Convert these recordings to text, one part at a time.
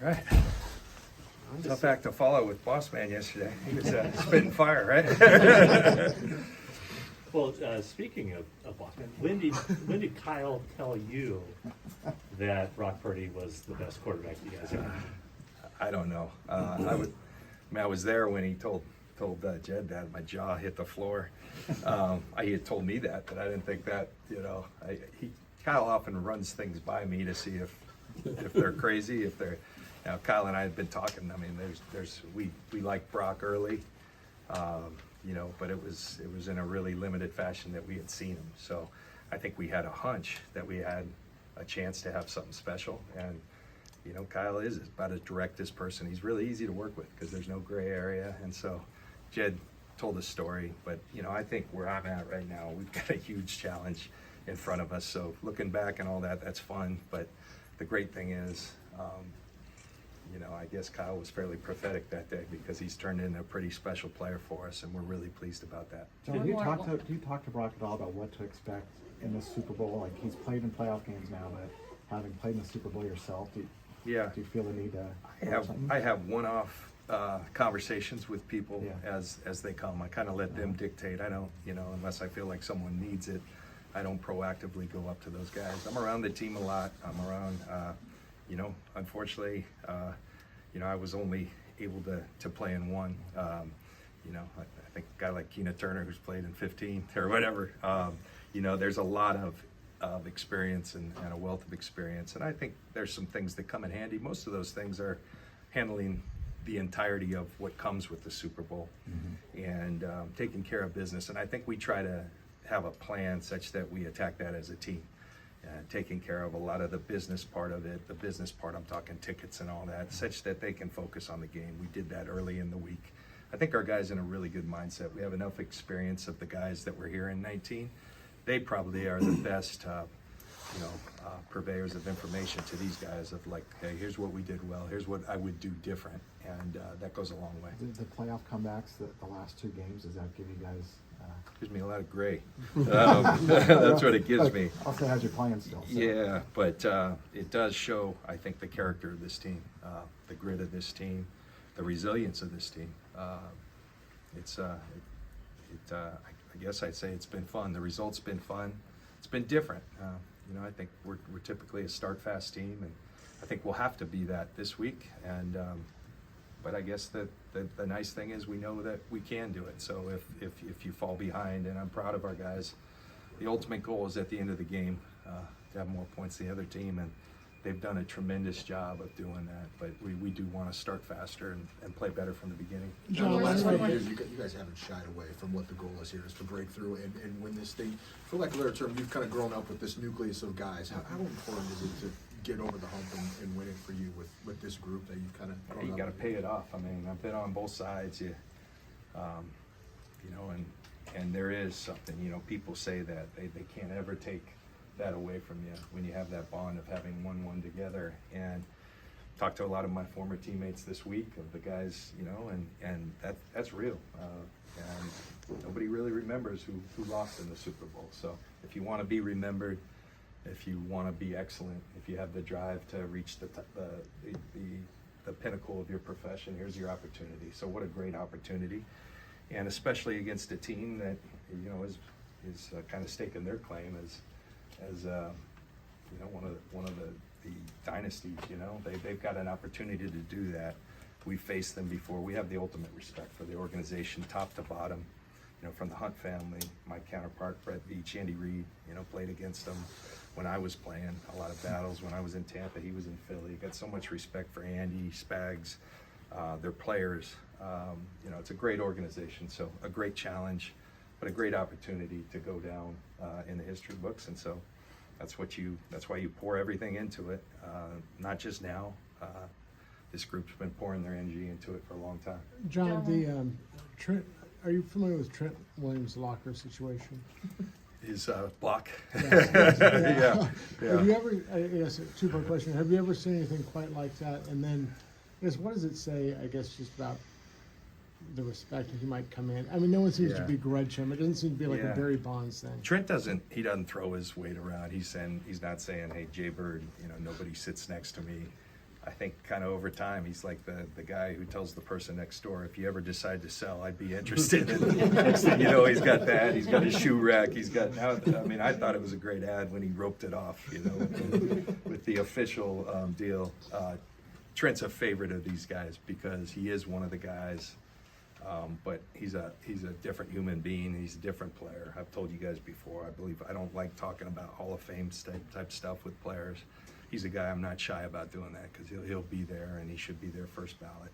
Right. Tough act to follow with Boss Man yesterday. He was spitting fire, right? Well, speaking of Boston, when did Kyle tell you that Brock Purdy was the best quarterback you guys ever had? I don't know. I was there when he told Jed that. My jaw hit the floor. He had told me that, but I didn't think that. Kyle often runs things by me to see if they're crazy, if they're. Now, Kyle and I had been talking. I mean, we liked Brock early, but it was in a really limited fashion that we had seen him. So I think we had a hunch that we had a chance to have something special. And Kyle is about as direct as person. He's really easy to work with because there's no gray area. And so Jed told the story, but I think where I'm at right now, we've got a huge challenge in front of us. So looking back and all that, that's fun. But the great thing is. I guess Kyle was fairly prophetic that day because he's turned into a pretty special player for us, and we're really pleased about that. John, do you talk to Brock at all about what to expect in the Super Bowl? Like, he's played in playoff games now, but having played in the Super Bowl yourself, do you feel the need to? I have one-off conversations with people Yeah. as they come. I kind of let them dictate. I don't, unless I feel like someone needs it, I don't proactively go up to those guys. I'm around the team a lot. I'm around. Unfortunately, I was only able to play in one. I think a guy like Keena Turner, who's played in 15 or whatever, there's a lot of experience and a wealth of experience. And I think there's some things that come in handy. Most of those things are handling the entirety of what comes with the Super Bowl and taking care of business. And I think we try to have a plan such that we attack that as a team. Taking care of a lot of the business part of it, the business part, I'm talking tickets and all that, such that they can focus on the game. We did that early in the week. I think our guys in a really good mindset. We have enough experience of the guys that were here in 19. They probably are the best, purveyors of information to these guys of like, hey, here's what we did well, here's what I would do different, and that goes a long way. The playoff comebacks, the last two games, does that give you guys? Gives me a lot of gray. That's what it gives me. Also has you playing still. So. Yeah, but it does show, I think, the character of this team, the grit of this team, the resilience of this team. I guess I'd say it's been fun. The result's been fun. It's been different. I think we're typically a start fast team, and I think we'll have to be that this week. And but I guess the nice thing is we know that we can do it. So if you fall behind, and I'm proud of our guys, the ultimate goal is at the end of the game to have more points than the other team, and they've done a tremendous job of doing that. But we do want to start faster and play better from the beginning. John, the last 5 years, you guys haven't shied away from what the goal is here, is to break through and win this thing. For lack of a better term, you've kind of grown up with this nucleus of guys. How important is it to get over the hump and win it for you with this group that you've kind of grown up with? You got to pay it off. I mean, I've been on both sides, and there is something, people say that they can't ever take that away from you when you have that bond of having won together. And talked to a lot of my former teammates this week of the guys, and that's real. And nobody really remembers who lost in the Super Bowl. So if you want to be remembered, if you want to be excellent, if you have the drive to reach the pinnacle of your profession, here's your opportunity. So what a great opportunity, and especially against a team that is kind of staking their claim as one of the dynasties. They've got an opportunity to do that. We've faced them before. We have the ultimate respect for the organization, top to bottom. From the Hunt family, my counterpart Brett Veach, Andy Reid, played against them when I was playing a lot of battles. When I was in Tampa, he was in Philly. Got so much respect for Andy, Spags, their players. It's a great organization, so a great challenge, but a great opportunity to go down in the history books. And so that's why you pour everything into it. Not just now. This group's been pouring their energy into it for a long time. John, Trent. Are you familiar with Trent Williams' locker situation? His block. Yes. Yeah. Have you ever? Yes, a two-part question. Have you ever seen anything quite like that? And then, what does it say? I guess just about the respect that he might come in. I mean, no one seems to begrudge him. It doesn't seem to be like a Barry Bonds thing. Trent doesn't throw his weight around. He's not saying, "Hey, Jay Bird, nobody sits next to me." I think kind of over time, he's like the guy who tells the person next door, if you ever decide to sell, I'd be interested. And next thing you know, he's got that, he's got a shoe rack, he's got now, I mean, I thought it was a great ad when he roped it off, you know, with the official deal. Trent's a favorite of these guys because he is one of the guys, but he's a different human being, he's a different player. I've told you guys before, I don't like talking about Hall of Fame type stuff with players. He's a guy I'm not shy about doing that because he'll be there and he should be there first ballot.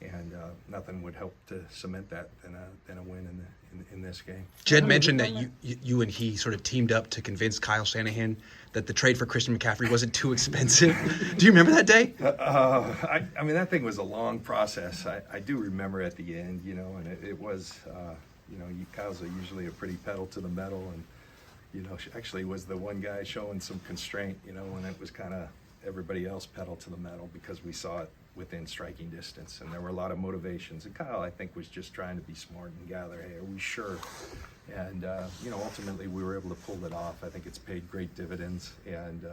And nothing would help to cement that than a win in this game. Jed mentioned that you and he sort of teamed up to convince Kyle Shanahan that the trade for Christian McCaffrey wasn't too expensive. Do you remember that day? I mean, that thing was a long process. I do remember at the end, you know, and it was, you know, Kyle's usually a pretty pedal to the metal, and you know, actually was the one guy showing some constraint, you know, when it was kind of everybody else pedal to the metal because we saw it within striking distance, and there were a lot of motivations. And Kyle, I think, was just trying to be smart and gather, hey, are we sure? And, you know, ultimately we were able to pull it off. I think it's paid great dividends, and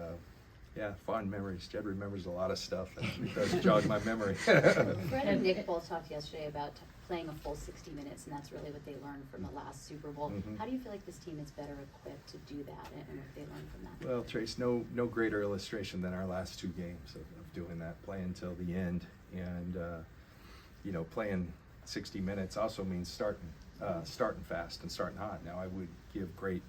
yeah, fond memories. Jed remembers a lot of stuff, and it does jog my memory. Fred and Nick both talked yesterday about playing a full 60 minutes, and that's really what they learned from the last Super Bowl. Mm-hmm. How do you feel like this team is better equipped to do that, and what they learned from that? Well, Trace, no greater illustration than our last two games of doing that, playing till the end, and you know, playing 60 minutes also means starting fast and starting hot. Now, I would give great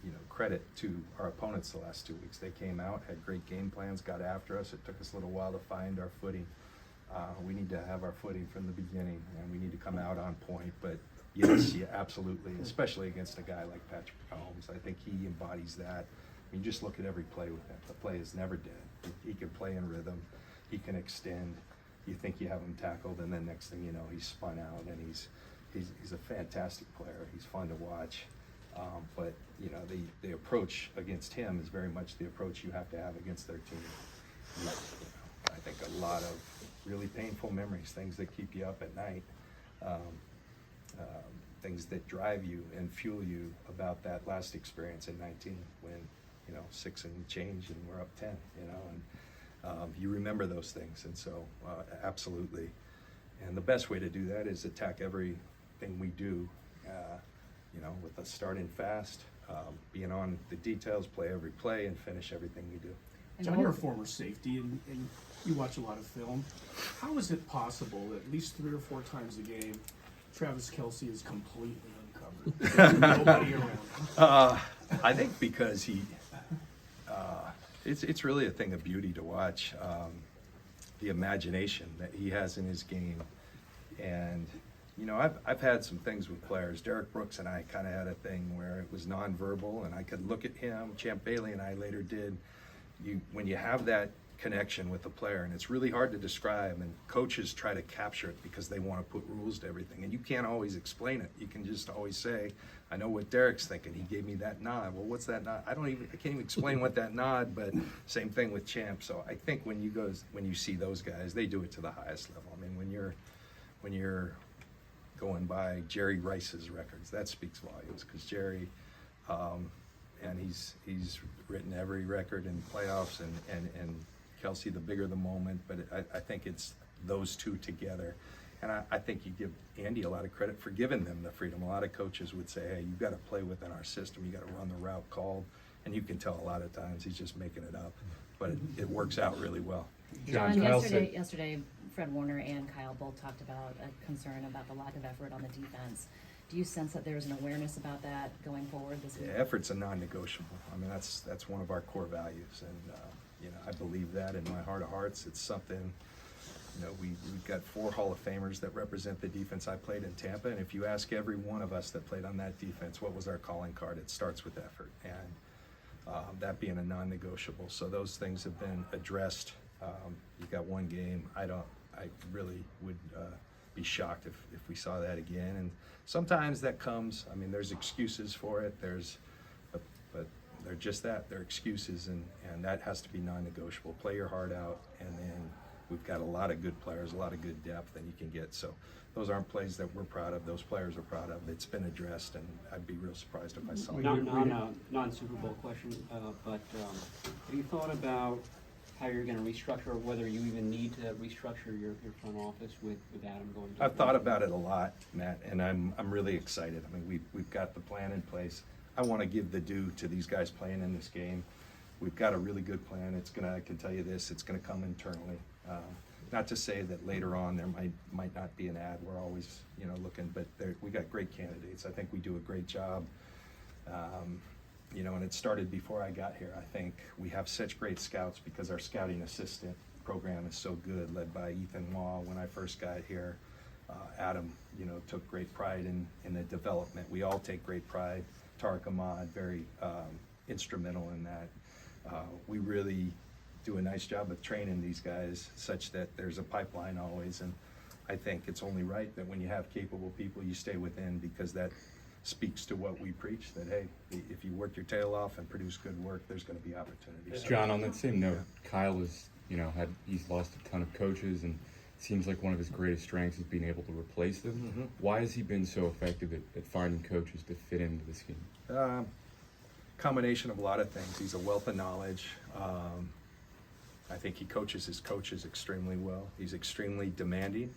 you know, credit to our opponents the last 2 weeks. They came out, had great game plans, got after us. It took us a little while to find our footing. We need to have our footing from the beginning, and we need to come out on point. But yes, yeah, absolutely, especially against a guy like Patrick Mahomes. I think he embodies that. I mean, just look at every play with him. The play is never dead. He can play in rhythm. He can extend. You think you have him tackled, and then next thing you know, he's spun out, and he's a fantastic player. He's fun to watch. But you know, the approach against him is very much the approach you have to have against their team. You know, I think a lot of really painful memories, things that keep you up at night, things that drive you and fuel you about that last experience in 19 when, you know, 6 and change and we're up 10, you know, and you remember those things. And so absolutely. And the best way to do that is attack everything we do, you know, with us starting fast, being on the details, play every play, and finish everything we do. John, you're a former safety, and you watch a lot of film. How is it possible that at least 3 or 4 times a game, Travis Kelce is completely uncovered? Nobody around. I think because he, it's really a thing of beauty to watch, the imagination that he has in his game. And, you know, I've had some things with players. Derek Brooks and I kind of had a thing where it was nonverbal, and I could look at him. Champ Bailey and I later did. When you have that connection with the player, and it's really hard to describe, and coaches try to capture it because they want to put rules to everything, and you can't always explain it. You can just always say, I know what Derek's thinking. He gave me that nod. Well, what's that nod? I can't even explain what that nod, but same thing with Champ. So I think when you see those guys, they do it to the highest level. I mean, when you're going by Jerry Rice's records, that speaks volumes, because Jerry, and he's written every record in playoffs, and Kelce, the bigger the moment, but I think it's those two together. And I think you give Andy a lot of credit for giving them the freedom. A lot of coaches would say, hey, you've got to play within our system, you got to run the route called, and you can tell a lot of times he's just making it up, but it works out really well. John, yesterday, Fred Warner and Kyle both talked about a concern about the lack of effort on the defense. Do you sense that there's an awareness about that going forward this week? Yeah, effort's a non-negotiable. I mean, that's one of our core values, and you know, I believe that in my heart of hearts. It's something, you know, we've got 4 Hall of Famers that represent the defense I played in Tampa, and if you ask every one of us that played on that defense, what was our calling card, it starts with effort, and that being a non-negotiable. So those things have been addressed. You've got one game. I really would be shocked if we saw that again. And sometimes that comes, I mean, there's excuses for it. But they're just that, they're excuses, and that has to be non-negotiable. Play your heart out, and then we've got a lot of good players, a lot of good depth that you can get. So those aren't plays that we're proud of. Those players are proud of. It's been addressed, and I'd be real surprised if I saw it. Non-Super Bowl question, but have you thought about how you're gonna restructure, or whether you even need to restructure your front office with Adam going to? I've thought about it a lot, Matt, and I'm really excited. I mean, we've got the plan in place. I want to give the due to these guys playing in this game. We've got a really good plan. I can tell you this, it's gonna come internally. Not to say that later on there might not be an ad. We're always, looking, but we got great candidates. I think we do a great job. And it started before I got here. I think we have such great scouts because our scouting assistant program is so good, led by Ethan Waugh. When I first got here, Adam, took great pride in the development. We all take great pride. Tariq Ahmad, very instrumental in that. We really do a nice job of training these guys such that there's a pipeline always, and I think it's only right that when you have capable people, you stay within, because that speaks to what we preach, that hey, if you work your tail off and produce good work, there's going to be opportunities. John, on that same note, Kyle is, he's lost a ton of coaches, and it seems like one of his greatest strengths is being able to replace them. Mm-hmm. Why has he been so effective at finding coaches to fit into the scheme? Combination of a lot of things. He's a wealth of knowledge. I think he coaches his coaches extremely well. He's extremely demanding.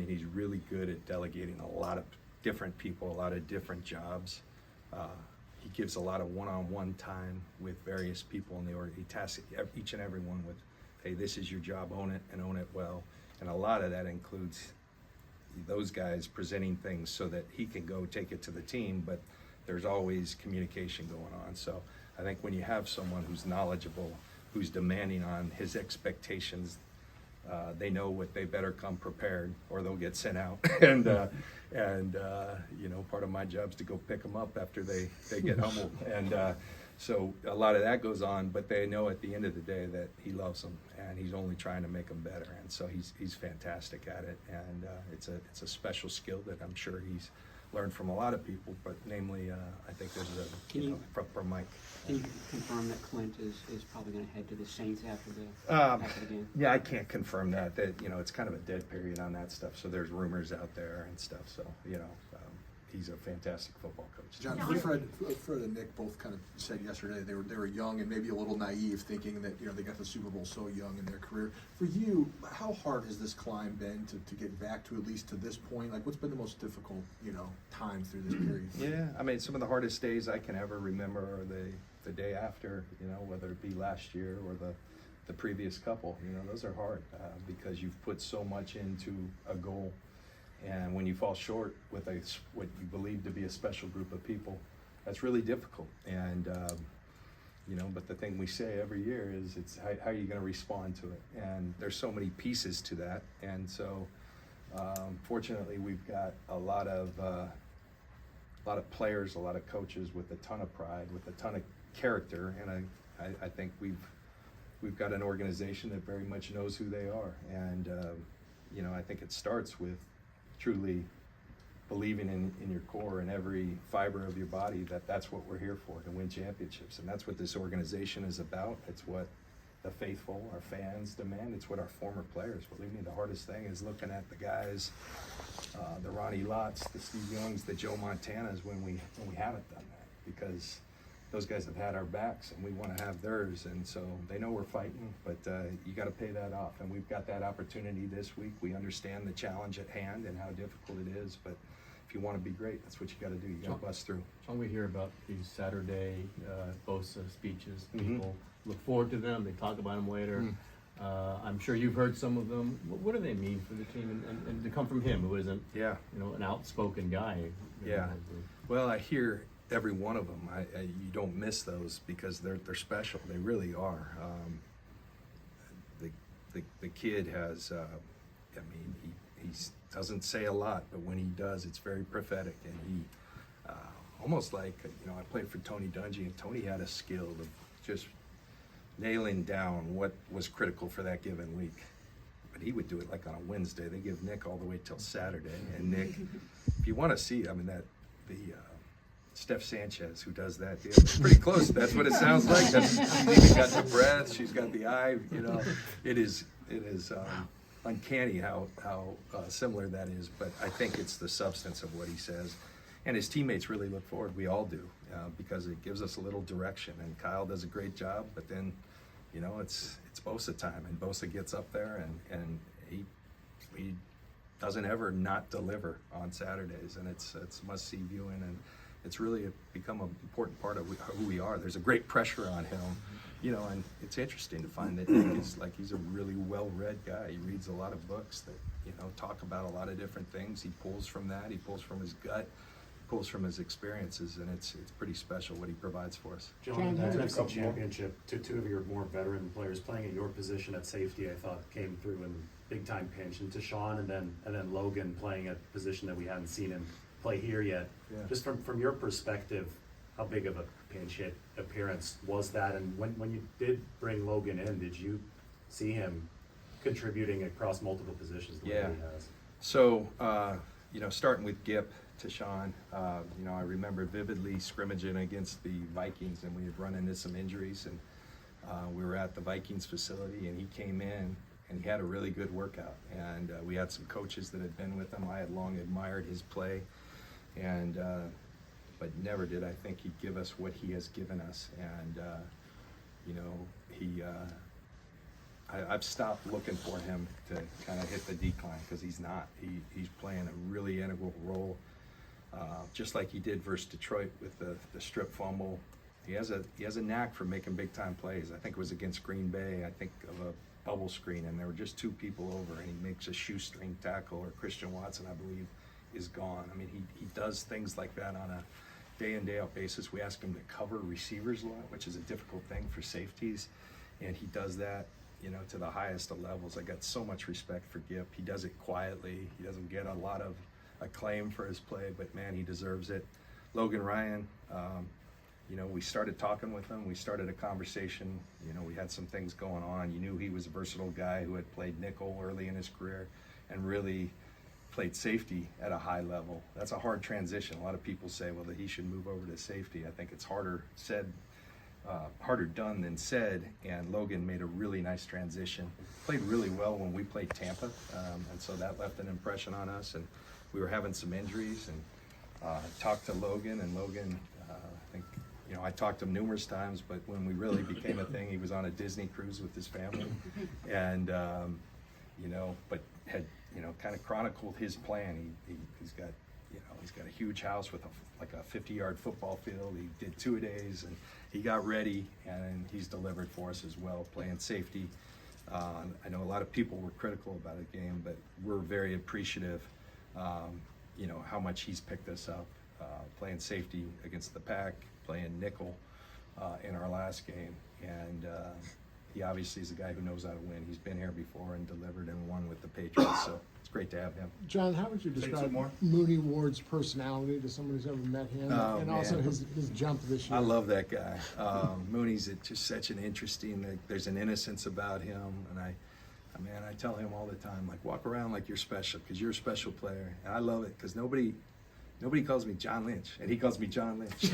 He's really good at delegating a lot of different people, a lot of different jobs. He gives a lot of one-on-one time with various people in the org. He tasks each and every one with, hey, this is your job, own it and own it well. And a lot of that includes those guys presenting things so that he can go take it to the team, but there's always communication going on. So I think when you have someone who's knowledgeable, who's demanding on his expectations, they know what they better come prepared or they'll get sent out. and part of my job is to go pick them up after they get humbled. And so a lot of that goes on, but they know at the end of the day that he loves them and he's only trying to make them better. And so he's fantastic at it. And it's a special skill that I'm sure he's learned from a lot of people, but namely, I think there's from Mike. Can you confirm that Clint is probably going to head to the Saints after the game? Yeah, I can't confirm that. It's kind of a dead period on that stuff. So there's rumors out there and stuff. So he's a fantastic football coach. John, Fred and Nick both kind of said yesterday they were young and maybe a little naive, thinking that they got the Super Bowl so young in their career. For you, how hard has this climb been to get back to at least to this point? Like, what's been the most difficult time through this period? Yeah, I mean, some of the hardest days I can ever remember are the day after, whether it be last year or the previous couple. Those are hard because you've put so much into a goal. And when you fall short with what you believe to be a special group of people, that's really difficult. And, but the thing we say every year is it's how are you going to respond to it? And there's so many pieces to that. And so, fortunately, we've got a lot of players, a lot of coaches with a ton of pride, with a ton of character. And I think we've got an organization that very much knows who they are. And, I think it starts with truly believing in your core and every fiber of your body that's what we're here for, to win championships. And that's what this organization is about. It's what the faithful, our fans demand. It's what our former players, believe me, the hardest thing is looking at the guys, the Ronnie Lotts, the Steve Youngs, the Joe Montanas when we haven't done that, because those guys have had our backs and we want to have theirs. And so they know we're fighting, but you got to pay that off. And we've got that opportunity this week. We understand the challenge at hand and how difficult it is, but if you want to be great, that's what you got to do. You got to bust through. John, we hear about these Saturday BOSA speeches. People look forward to them. They talk about them later. I'm sure you've heard some of them. What do they mean for the team? And to come from him, who isn't, an outspoken guy. Well, I hear every one of them. You don't miss those because they're special. They really are. The kid has, he doesn't say a lot, but when he does, it's very prophetic. And he, almost like, I played for Tony Dungy, and Tony had a skill of just nailing down what was critical for that given week. But he would do it like on a Wednesday. They give Nick all the way till Saturday. And Nick, if you want to see, Steph Sanchez, who does that deal, it's pretty close. That's what it sounds like. She's got the breath. She's got the eye. It is uncanny how similar that is. But I think it's the substance of what he says, and his teammates really look forward. We all do, because it gives us a little direction. And Kyle does a great job, but then, you know, it's Bosa time, and Bosa gets up there and he doesn't ever not deliver on Saturdays, and it's must-see viewing, and it's really become an important part of who we are. There's a great pressure on him, you know, and it's interesting to find that Nick is like, he's a really well-read guy. He reads a lot of books that, you know, talk about a lot of different things. He pulls from that. He pulls from his gut. Pulls from his experiences, and it's pretty special what he provides for us. John, the NFC Championship, to two of your more veteran players playing at your position at safety, I thought came through in big time pinch, and to Sean and then Logan playing a position that we haven't seen him play here yet. Yeah. Just from your perspective, how big of a pinch hit appearance was that? And when you did bring Logan in, did you see him contributing across multiple positions the way he has? So, you know, starting with Gip to Sean, you know, I remember vividly scrimmaging against the Vikings, and we had run into some injuries, and we were at the Vikings facility, and he came in and he had a really good workout, and we had some coaches that had been with him. I had long admired his play, and but never did I think he'd give us what he has given us. And you know, I've stopped looking for him to kind of hit the decline, because he's not. He's playing a really integral role, just like he did versus Detroit with the strip fumble. He has a knack for making big time plays. I think it was against Green Bay. I think of a bubble screen, and there were just two people over, and he makes a shoestring tackle, or Christian Watson, I believe, is gone. I mean, he does things like that on a day in, day out basis. We ask him to cover receivers a lot, which is a difficult thing for safeties, and he does that, you know, to the highest of levels. I got so much respect for Gip. He does it quietly. He doesn't get a lot of acclaim for his play, but man, he deserves it. Logan Ryan, you know, we started talking with him. We started a conversation. You know, we had some things going on. You knew he was a versatile guy who had played nickel early in his career and really played safety at a high level. That's a hard transition. A lot of people say, well, that he should move over to safety. I think it's harder done than said, and Logan made a really nice transition. Played really well when we played Tampa, and so that left an impression on us, and we were having some injuries, and talked to Logan, and Logan, I think, you know, I talked to him numerous times, but when we really became a thing, he was on a Disney cruise with his family, and, you know, but had, you know, kind of chronicled his plan. He's got, you know, he's got a huge house with like a 50-yard football field. He did 2-a-days, and he got ready, and he's delivered for us as well, playing safety. I know a lot of people were critical about the game, but we're very appreciative, you know, how much he's picked us up, playing safety against the Pack, playing nickel in our last game, and he obviously is a guy who knows how to win. He's been here before and delivered and won with the Patriots, so it's great to have him. John, how would you describe Mooney Ward's personality to someone who's ever met him, and also his jump this year? I love that guy. Mooney's just such an interesting, there's an innocence about him, and I tell him all the time, like, walk around like you're special, because you're a special player. And I love it, because nobody calls me John Lynch, and he calls me John Lynch.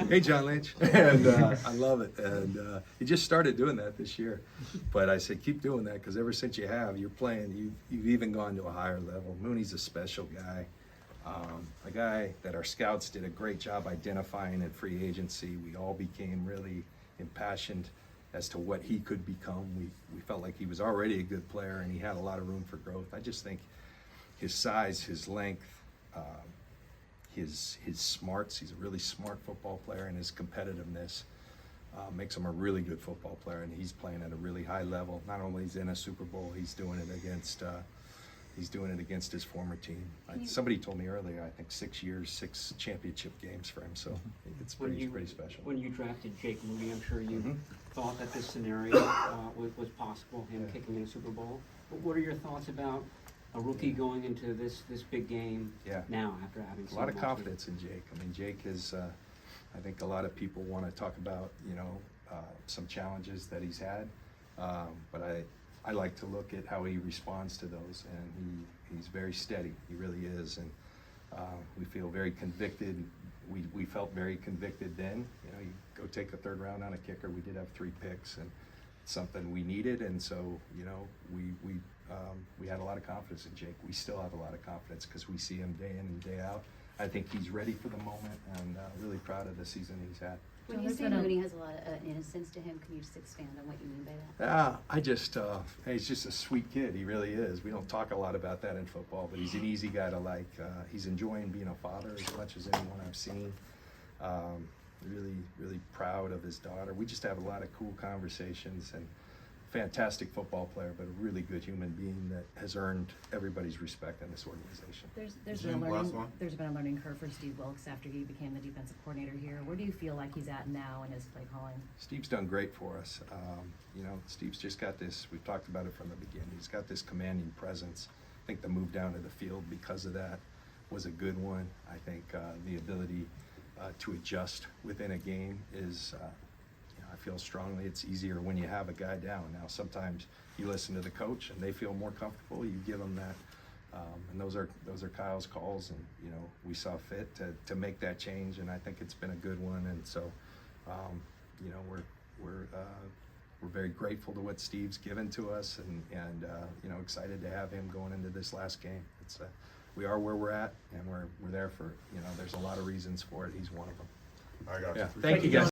Hey, John Lynch. And I love it. And he just started doing that this year. But I said, keep doing that, because ever since you're playing, you've even gone to a higher level. Mooney's a special guy. A guy that our scouts did a great job identifying at free agency. We all became really impassioned as to what he could become. We felt like he was already a good player, and he had a lot of room for growth. I just think his size, his length, his smarts, he's a really smart football player, and his competitiveness makes him a really good football player, and he's playing at a really high level. Not only is he in a Super Bowl, he's doing it against his former team. Somebody told me earlier, I think 6 years, 6 championship games for him, so it's pretty special. When you drafted Jake Moody, I'm sure you thought that this scenario was possible, him kicking in a Super Bowl. But what are your thoughts about a rookie going into this big game now after having a lot of confidence in Jake? I mean, Jake is, I think a lot of people want to talk about, you know, some challenges that he's had, but I like to look at how he responds to those, and he's very steady. He really is, and we feel very convicted. We felt very convicted then. You know, you go take a third round on a kicker. We did have 3 picks, and something we needed, and so, you know, we had a lot of confidence in Jake. We still have a lot of confidence because we see him day in and day out. I think he's ready for the moment, and really proud of the season he's had. When So you there's say been a- Mooney has a lot of innocence to him, can you just expand on what you mean by that? I just, he's just a sweet kid. He really is. We don't talk a lot about that in football, but he's an easy guy to like. He's enjoying being a father as much as anyone I've seen. Really, really proud of his daughter. We just have a lot of cool conversations, and fantastic football player, but a really good human being that has earned everybody's respect in this organization. There's Jim, been a last learning, one. there's been a learning curve for Steve Wilkes after he became the defensive coordinator here. Where do you feel like he's at now in his play calling? Steve's done great for us. Steve's just got this, we've talked about it from the beginning, he's got this commanding presence. I think the move down to the field because of that was a good one. I think the ability to adjust within a game is, I feel strongly it's easier when you have a guy down. Now, sometimes you listen to the coach and they feel more comfortable, you give them that. And those are Kyle's calls, and we saw fit to make that change, and I think it's been a good one. And so, we're very grateful to what Steve's given to us, and excited to have him going into this last game. It's we are where we're at, and we're there for there's a lot of reasons for it. He's one of them. I got you. Yeah, thank you guys.